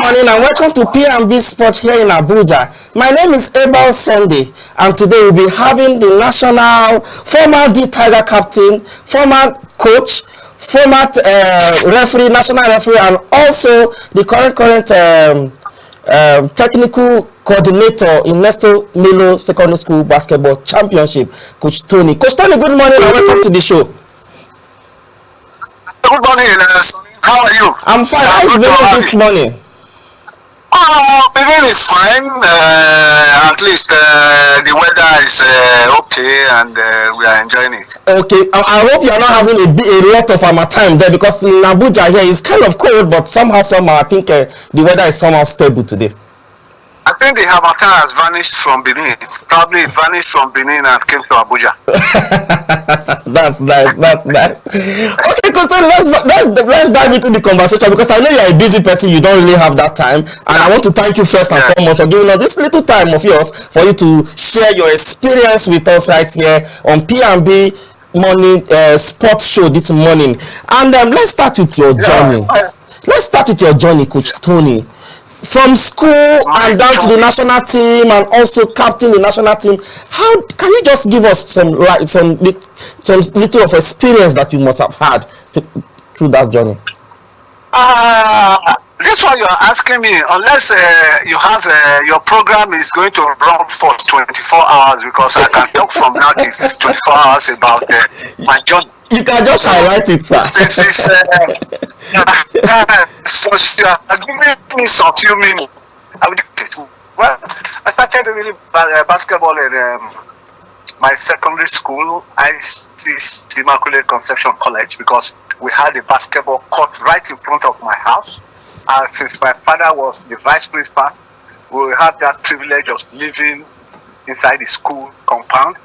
morning and welcome to P&B Sports here in Abuja. My name is Abel Sunday and today we'll be having the national former D Tiger captain, former coach, former referee, national referee, and also the current technical coordinator in Nesto Milo Secondary School Basketball Championship, Coach Tony. Coach Tony, good morning and welcome to the show. Good morning, Sonny. How are you? I'm fine. How is Benin this morning? Oh, Benin is fine. At least the weather is okay, and we are enjoying it. Okay, I hope you are not having a lot of time there, because in Abuja here it's kind of cold, but somehow I think the weather is somehow stable today. I think the Hamatan has vanished from Benin. Probably vanished from Benin and came to Abuja. That's nice. Okay, Coach, let's dive into the conversation, because I know you are a busy person. You don't really have that time, and I want to thank you first and foremost for giving us this little time of yours for you to share your experience with us right here on P&B Morning Sports Show this morning. And let's start with your journey. Let's start with your journey, Coach Tony. From school and down to the national team, and also captain the national team. How can you just give us some little of experience that you must have had through that journey? That's what you're asking me. Unless you have your program is going to run for 24 hours, because I can talk from now to 24 hours about my journey. You can just highlight it, sir. This is so you are giving me some few minutes. Well, I started really basketball in my secondary school. I see Immaculate Conception College, because we had a basketball court right in front of my house. And since my father was the vice principal, we had that privilege of living inside the school compound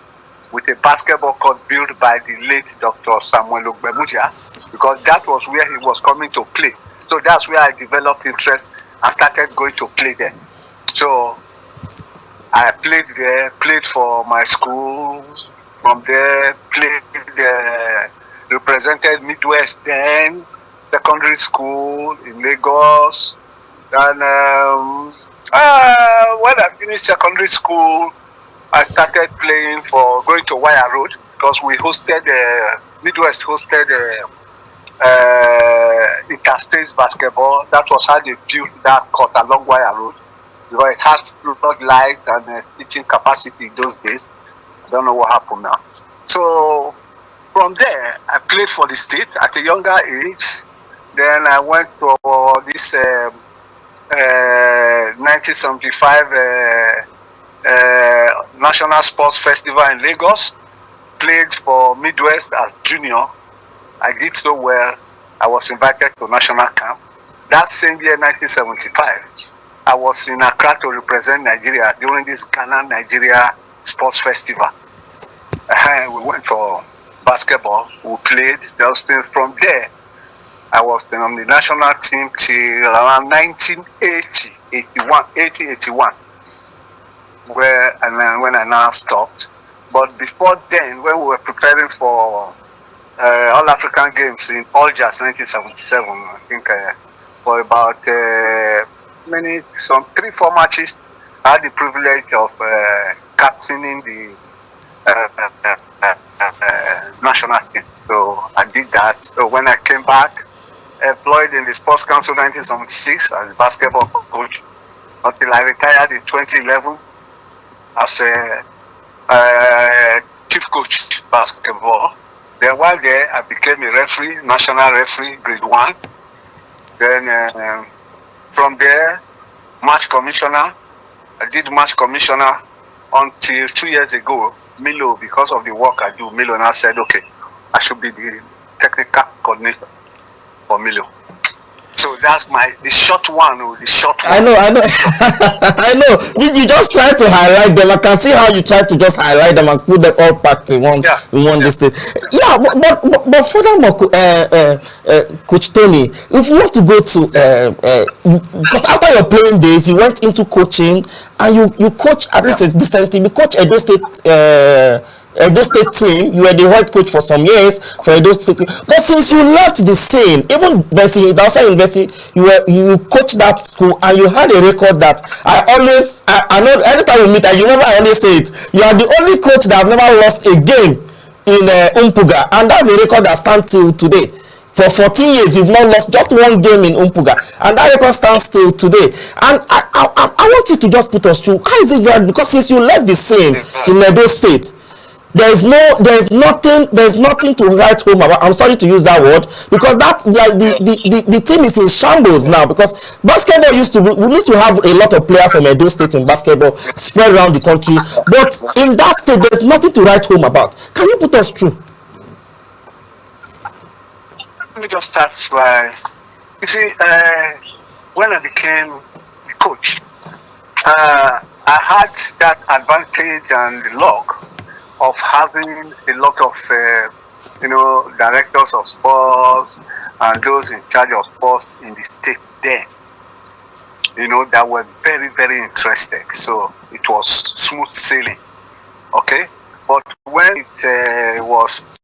with a basketball court built by the late Dr. Samuel Ogbemudia, because that was where he was coming to play. So that's where I developed interest and started going to play there. So I played there, played for my school. From there, represented Midwest then, secondary school in Lagos. And when I finished secondary school, I started going to Wire Road, because we hosted, Midwest hosted interstate basketball. That was how they built that court along Wire Road, because it had floodlights and teaching capacity in those days. I don't know what happened now. So from there, I played for the state at a younger age. Then I went to this 1975 National Sports Festival in Lagos. Played for Midwest as junior. I did so well. I was invited to national camp. That same year, 1975, I was in Accra to represent Nigeria during this Ghana-Nigeria Sports Festival. We went for basketball. We played. From there, I was on the national team till around 1980-81, when I now stopped. But before then, when we were preparing for All African Games in Algiers 1977, I think for about 3-4 matches, I had the privilege of captaining the national team. So I did that. So when I came back, employed in the Sports Council 1976 as a basketball coach, until I retired in 2011 as a chief coach basketball. Then while there, I became a referee, national referee, grade 1. Then from there, match commissioner. I did match commissioner until 2 years ago. Milo, because of the work I do, Milo now said, okay, I should be the technical coordinator for Milo. So that's the short one. I know. I know. You just try to highlight them. I can see how you try to just highlight them and put them all packed in one listing. Yeah, but furthermore, Coach Tony, if you want to go to because after your playing days, you went into coaching and you coach at least a decent team. You coach Edo State Edo State team. You were the head coach for some years for Edo State. But since you left the scene, even outside university, you coached that school and you had a record that I know anytime we meet, I remember I always say it. You are the only coach that have never lost a game in Umpuga, and that's a record that stands till today. For 14 years, you've not lost just one game in Umpuga, and that record stands still today. And I want you to just put us through. How is it that, because since you left the scene in Edo State, there's nothing to write home about. I'm sorry to use that word, because the team is in shambles now, because basketball we need to have a lot of players from Edo State in basketball spread around the country, but in that state there's nothing to write home about. Can you put us through? Let me just start by, you see, when I became the coach, I had that advantage and the luck of having a lot of, directors of sports and those in charge of sports in the state then, that were very, very interested. So it was smooth sailing, okay? But when it was,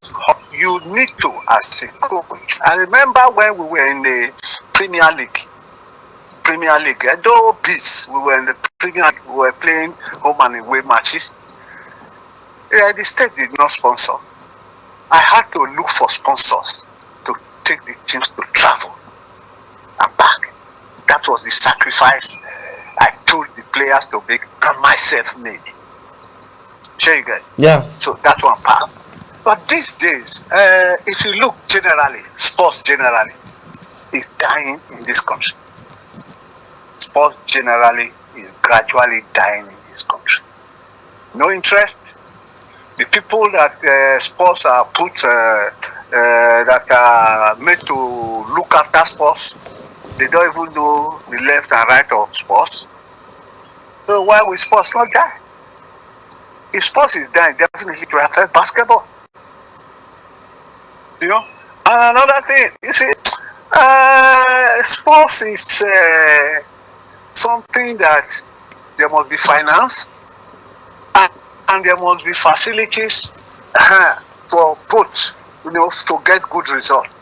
you need to, as a coach. I remember when we were in the Premier League, Edo Beats, we were in the Premier League, we were playing home and away matches. The state did not sponsor. I had to look for sponsors to take the teams to travel and back. That was the sacrifice I told the players to make and myself made. Sure you get it? Yeah. So that's one part. But these days, if you look generally, sports generally is dying in this country. Sports generally is gradually dying in this country. No interest. The people that sports are put, that are made to look after sports, they don't even know the left and right of sports. So why will sports not die? If sports is dying, definitely it will affect basketball. And another thing, you see, sports is something that there must be finance and there must be facilities for both, to get good results.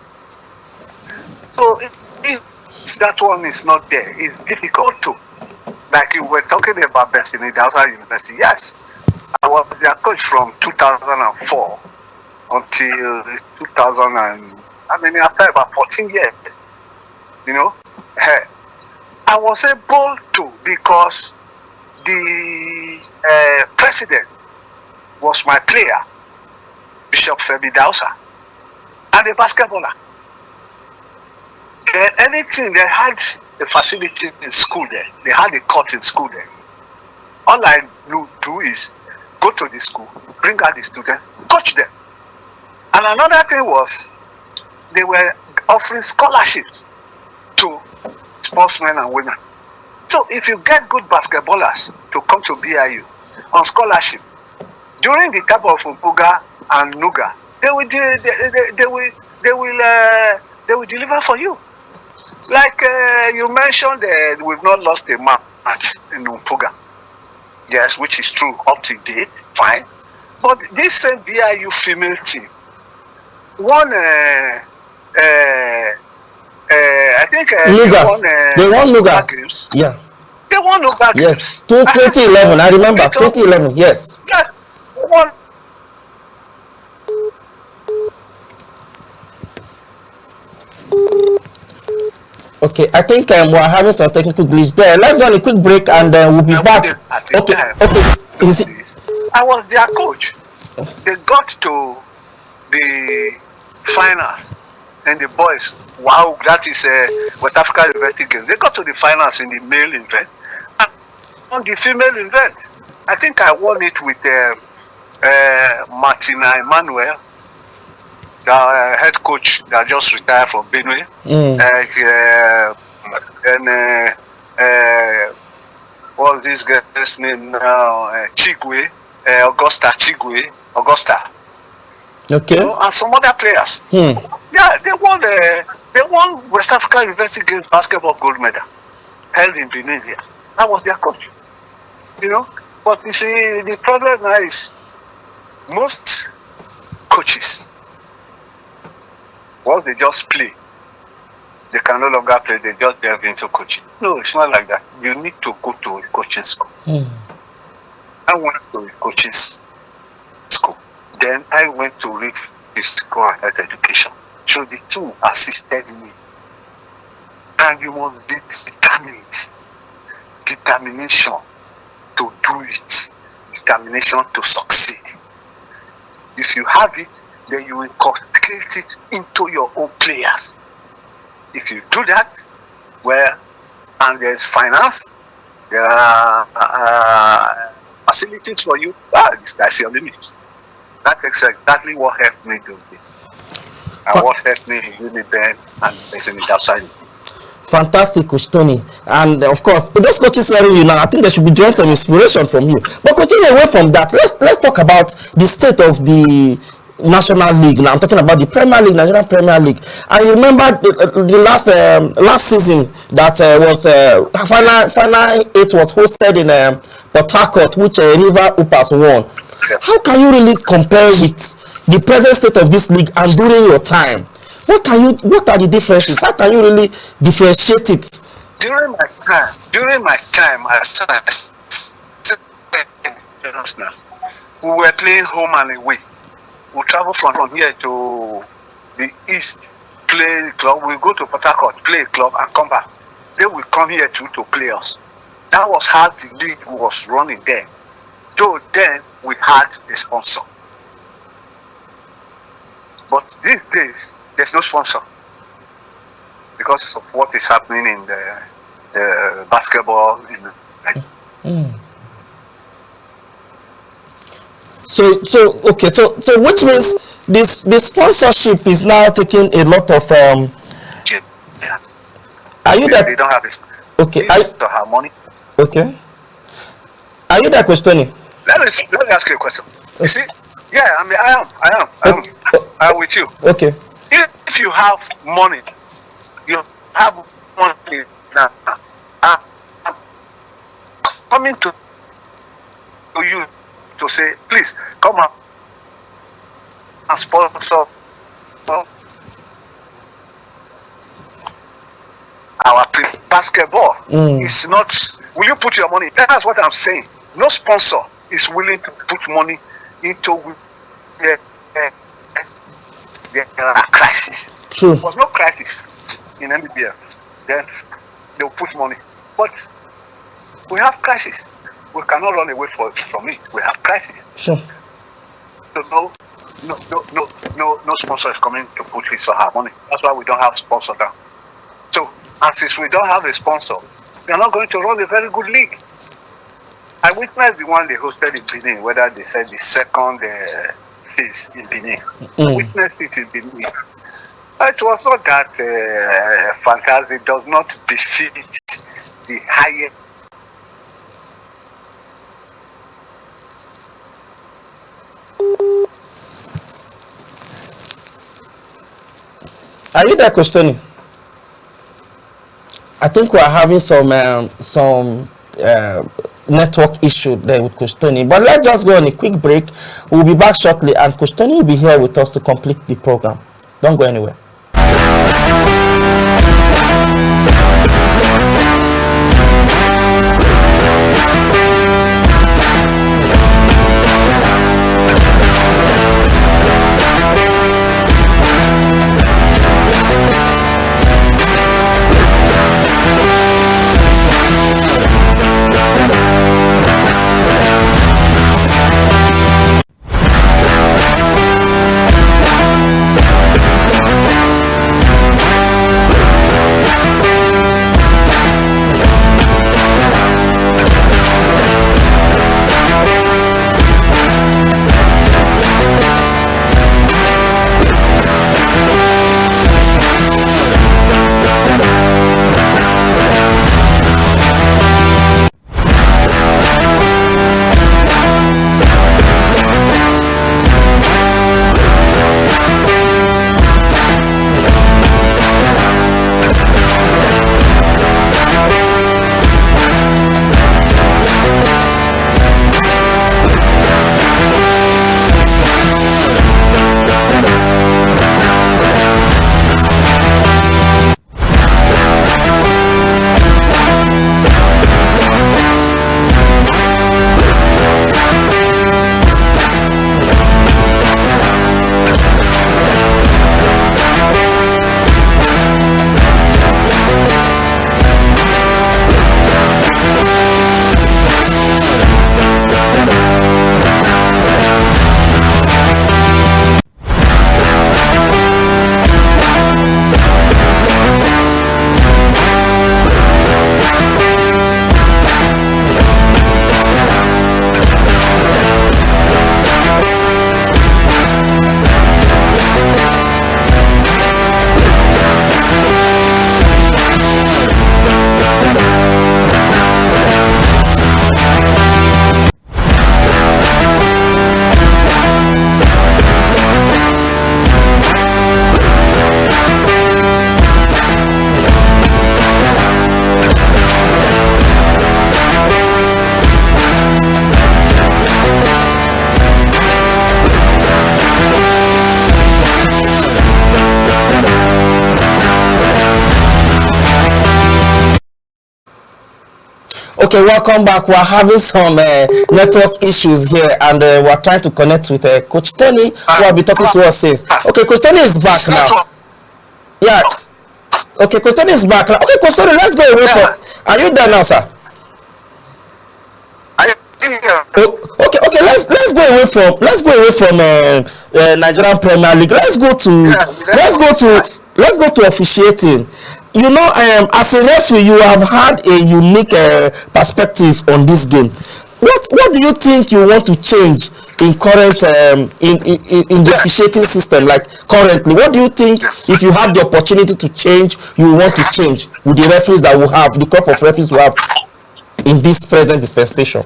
So if that one is not there, it's difficult to. Like you were talking about Bethany Dausa University, yes. I was their coach from 2004 until 2000 after about 14 years, I was able to, because the president was my player, Bishop Femi Dausa, and a basketballer. Anything, they had a facility in school there. They had a court in school there. All I do is go to the school, bring out the students, coach them. And another thing was, they were offering scholarships to sportsmen and women. So if you get good basketballers to come to BIU on scholarship, during the time of Umpuga and Nuga, they will deliver for you. Like you mentioned, we've not lost a match in Umpuga. Yes, which is true up to date, fine. But this same BIU female team won, I think they won Nuga games. Yeah. They won Nuga games. Yes, 2011, I remember, 2011, yes. Yeah, won. Okay, I think we're having some technical glitch there. Let's go on a quick break and we'll be back. Okay. I was their coach. They got to the finals, and the boys, wow, that is West Africa University Games. They got to the finals in the male event. And on the female event, I think I won it with Martina Emmanuel, the head coach that just retired from Benue. What's this girl's name now? Chigwe, Augusta. Okay. And some other players. Yeah, they won West Africa University Games basketball gold medal held in Benin here. I was their coach. But you see, the problem now is most coaches, once they just play, they can no longer play, they just delve into coaching. No, it's not like that. You need to go to a coaching school. I went to a coaching school. Then I went to read physical and health education. So the two assisted me. And you must be determined. Determination to do it. Determination to succeed. If you have it, then you inculcate it into your own players. If you do that, well, and there's finance, there are facilities for you, this guy's your limit. That's exactly what helped me do this. And what helped me really bend and facing it outside. Fantastic, Coach Tony. And of course, those coaches hearing you now, I think they should be drawing some inspiration from you. But continuing away from that, let's talk about the state of the National League. Now I'm talking about the Premier League, Nigerian Premier League. And you remember the last season that was final 8 was hosted in Port Harcourt, which River Hoopers won. How can you really compare with the present state of this league and during your time? What are the differences? How can you really differentiate it? During my time, we were playing home and away. We travel from here to the east, play the club. We go to Port Harcourt, play a club, and come back. Then we come here to play us. That was how the league was running then. Though then we had a sponsor. But these days, there's no sponsor because of what is happening in the basketball. So which means this sponsorship is now taking a lot of Yeah. Are you there? They don't have it. Okay. They don't have money. Okay. Are you there, Coach Tony? Let me ask you a question. You see? Yeah, I mean, I am with you. Okay. If you have money, you have money now. I'm coming to you to say, please come up and sponsor our basketball. It's not. Will you put your money? That's what I'm saying. No sponsor is willing to put money into there are crises. True. There was no crisis in NBBF. Then they'll put money. But we have crisis. We cannot run away from it. We have crisis. Sure. So no sponsor is coming to put his or her money. That's why we don't have sponsor now. So, and since we don't have a sponsor, we are not going to run a very good league. I witnessed the one they hosted in Benin, whether they said the second phase in Benin. I witnessed it in Benin. It was not that fantasy. It does not befit the highest. Are you there, Coach Tony? I think we are having some network issue there with Coach Tony. But let's just go on a quick break. We'll be back shortly, and Coach Tony will be here with us to complete the program. Don't go anywhere. Okay, welcome back. We're having some network issues here, and we're trying to connect with Coach Tony, who will be talking to us since. Okay, Coach Tony is back now. Yeah. Okay, Coach Tony is back now. Okay, Coach Tony, let's go away from. Are you there now, sir? Okay. Let's go away from Nigerian Premier League. Let's go to officiating. You know, as a referee, you have had a unique perspective on this game. What do you think you want to change in current in the officiating system? Like currently, what do you think, if you have the opportunity to change, you want to change with the referees that we have, the crop of referees we have in this present dispensation?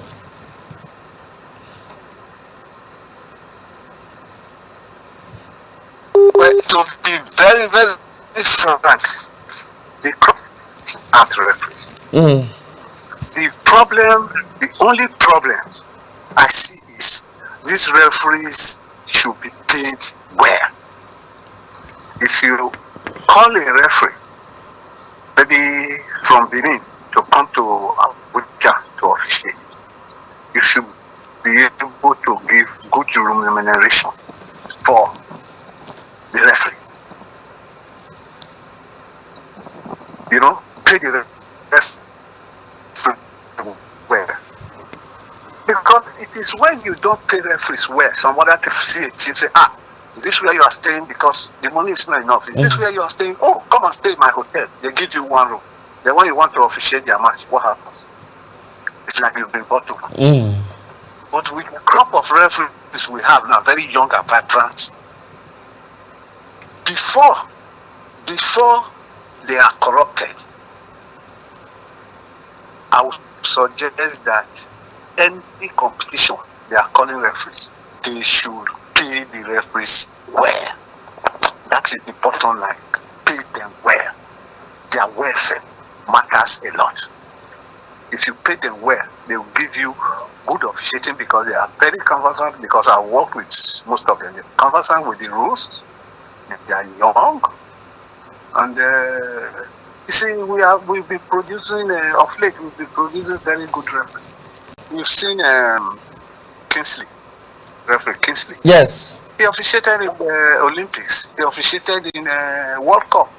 Well, to be very, very frank, the crop at referees. The only problem I see is these referees should be paid well. If you call a referee, maybe from Benin, to come to Abuja to officiate, you should be able to give good remuneration for the referee. You know, pay the referee well. Because it is when you don't pay referees well, some other team say, is this where you are staying because the money is not enough? Is this where you are staying? Oh, come and stay in my hotel. They give you one room. Then when you want to officiate their match, what happens? It's like you've been bought over. But with the crop of referees we have now, very young and vibrant, before they are corrupted, I would suggest that any competition they are calling referees, they should pay the referees well. That is the bottom line. Pay them well. Their welfare matters a lot. If you pay them well, they will give you good officiating because they are very conversant, because I work with most of them. They're conversant with the rules. They are young. And you see, we've been producing, of late, we've been producing very good referees. You've seen Kingsley, referee Kingsley. Yes. He officiated in the Olympics. He officiated in World Cup.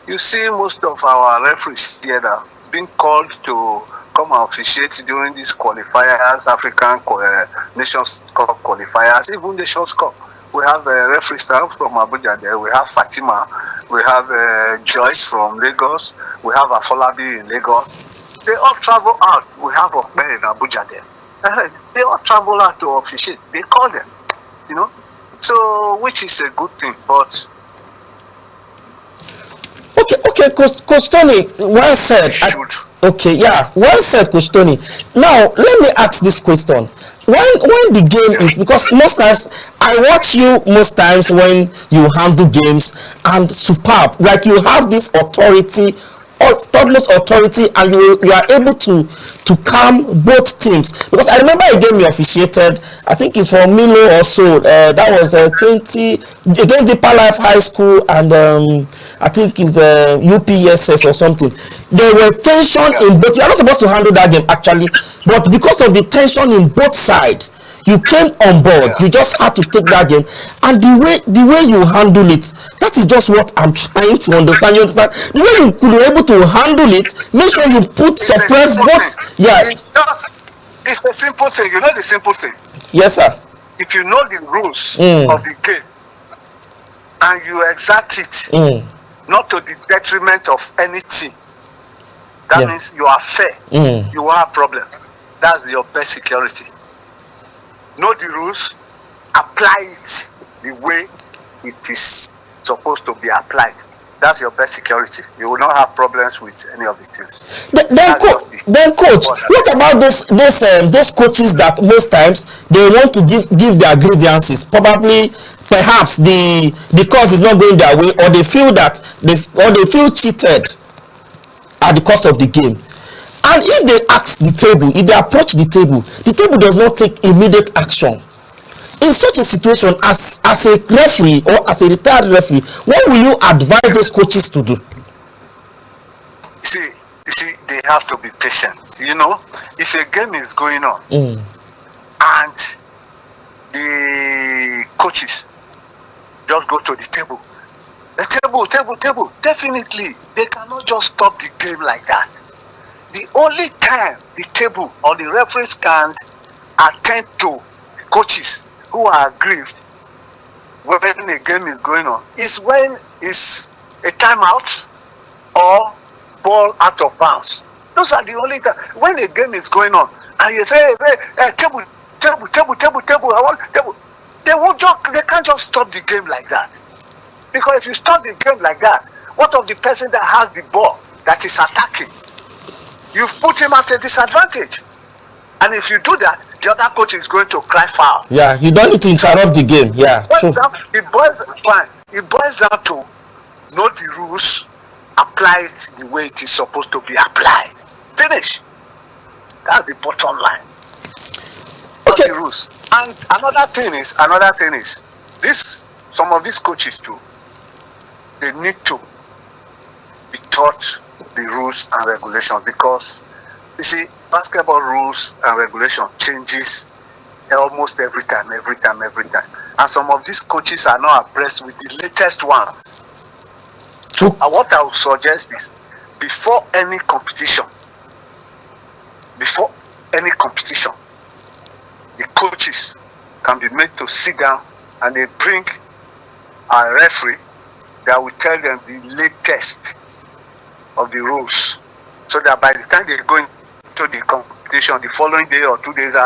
You see most of our referees here that are being called to come and officiate during these qualifiers, African Nations Cup qualifiers, even Nations Cup. We have a referee staff from Abuja there. We have Fatima. We have Joyce from Lagos. We have Afolabi in Lagos. They all travel out. We have Okme in Abuja there. They all travel out to officiate. They call them, you know. So, which is a good thing, but... Okay, Coach Tony, well said. Okay, yeah, well said, Coach Tony. Now, let me ask this question. When the game is, because most times I watch you most times when you handle games, and superb, like you have this authority, utmost authority, and you are able to calm both teams. Because I remember a game you officiated, I think it's for Milo or so, that was 20 against Deeper Life High School, and I think it's UPSS or something. There were tension in both. You are not supposed to handle that game actually, but because of the tension in both sides, you came on board. You just had to take that game, and the way you handle it, that is just what I'm trying to understand. You understand the way you could be able to handle it. Make sure you suppress both. Yeah, it's a simple thing. You know the simple thing. Yes, sir. If you know the rules of the game and you exact it, not to the detriment of any team, that means you are fair. You will have problems. That's your best security. Know the rules, apply it the way it is supposed to be applied. That's your best security. You will not have problems with any of the teams. Then coach, what about those coaches that most times they want to give their grievances? Probably, perhaps the cause is not going their way, or they feel cheated at the course of the game. And if they ask the table, if they approach the table does not take immediate action. In such a situation, as a referee or as a retired referee, what will you advise those coaches to do? See, you see, they have to be patient. You know, if a game is going on and the coaches just go to the table, table, definitely they cannot just stop the game like that. The only time the table or the referees can attend to coaches who are aggrieved when a game is going on is when it's a timeout or ball out of bounds. Those are the only times when a game is going on and you say, hey, table, I want table. They can't just stop the game like that. Because if you stop the game like that, what of the person that has the ball that is attacking? You've put him at a disadvantage. And if you do that, the other coach is going to cry foul. Yeah, you don't need to interrupt the game. Yeah. It boils down to know the rules, apply it the way it is supposed to be applied. Finish. That's the bottom line. Okay. The rules. And another thing is some of these coaches too, they need to be taught the rules and regulations, because you see, basketball rules and regulations changes almost every time. And some of these coaches are not abreast with the latest ones. So what I would suggest is, before any competition, the coaches can be made to sit down and they bring a referee that will tell them the latest of the rules, so that by the time they go into the competition the following day or 2 days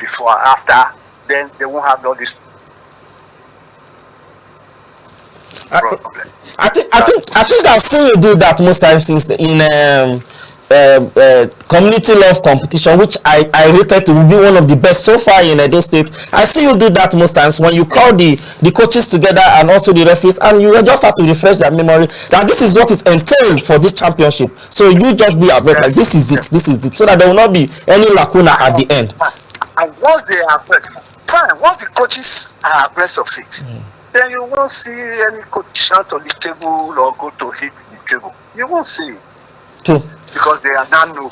before or after, then they won't have all this problem. I think I've seen you do that most times since in community love competition, which I rated to be one of the best so far in Edo State. I see you do that most times when you call the coaches together and also the referees, and you just have to refresh their memory that this is what is entailed for this championship. So you just be aware, like this is it, so that there will not be any lacuna at the end. And once they are abreast, once the coaches are abreast of it, then you won't see any coach shout on the table or go to hit the table. You won't see it. True. Because they are not new.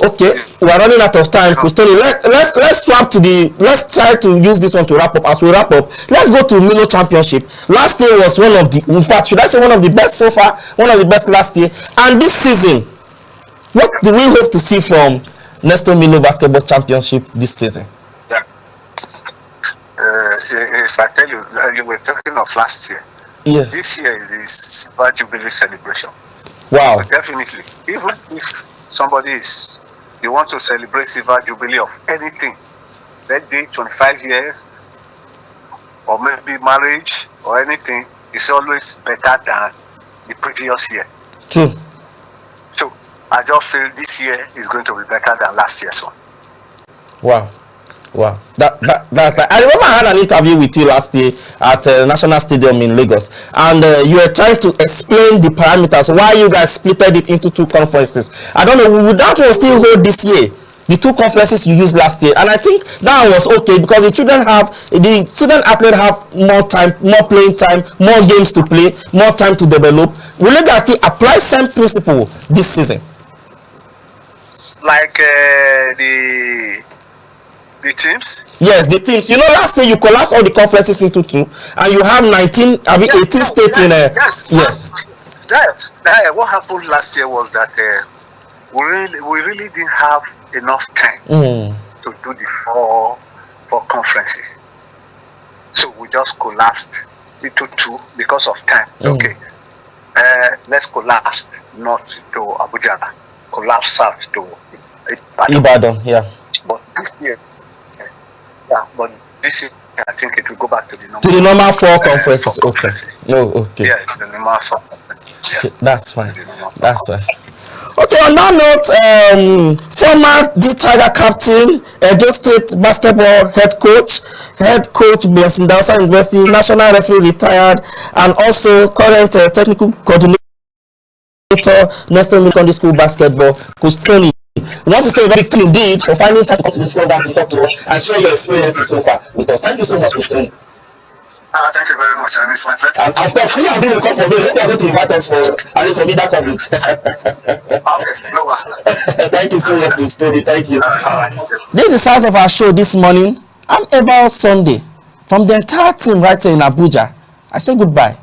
Okay, we are running out of time, Kustoni. Let's swap to let's try to use this one to wrap up. As we wrap up, let's go to Milo Championship. Last year was one of the, in fact, should I say one of the best so far, one of the best last year. And this season, what do we hope to see from Nesto Milo Basketball Championship this season? If I tell you, you were talking of last year. Yes. This year is Silver Jubilee celebration. Wow. So definitely, even if somebody you want to celebrate Silver Jubilee of anything, birthday, 25 years, or maybe marriage or anything, it's always better than the previous year. True. So I just feel this year is going to be better than last year's one. Wow. That's I remember I had an interview with you last year at National Stadium in Lagos, and you were trying to explain the parameters why you guys splitted it into two conferences. I don't know, would that one still hold this year? The two conferences you used last year, and I think that was okay because the student athletes have more time, more playing time, more games to play, more time to develop. Will you guys still apply same principle this season? Like the teams? Yes, the teams. You know, last year you collapsed all the conferences into two, and you have 18 states in a... Yes. What happened last year was that we really didn't have enough time to do the four conferences. So we just collapsed into two because of time. Okay. Let's collapse north to Abuja, collapse south to Ibadan. Yeah. But this year, I think it will go back to the normal. To the normal four conferences. Okay. Okay. Yeah, the normal four. Yes. Okay, that's fine. Okay, on that note, former Tiger captain, Edo State basketball head coach Benson Dawson University, national referee retired, and also current technical coordinator, Nesto Milo Secondary School basketball, Coach Tony. We want to say very clean indeed for finding time to come to this program to talk to us and share your experiences so far with us. Thank you so much, Coach Tony. Thank you very much, and it's my pleasure. And of course, we are doing a call for me. Maybe are going to invite us for at least for media coverage. Okay, no worries. Thank you so much, Mr. Tony. Thank you. All right. This is the source of our show this morning. I'm Eva Sunday. From the entire team right here in Abuja, I say goodbye.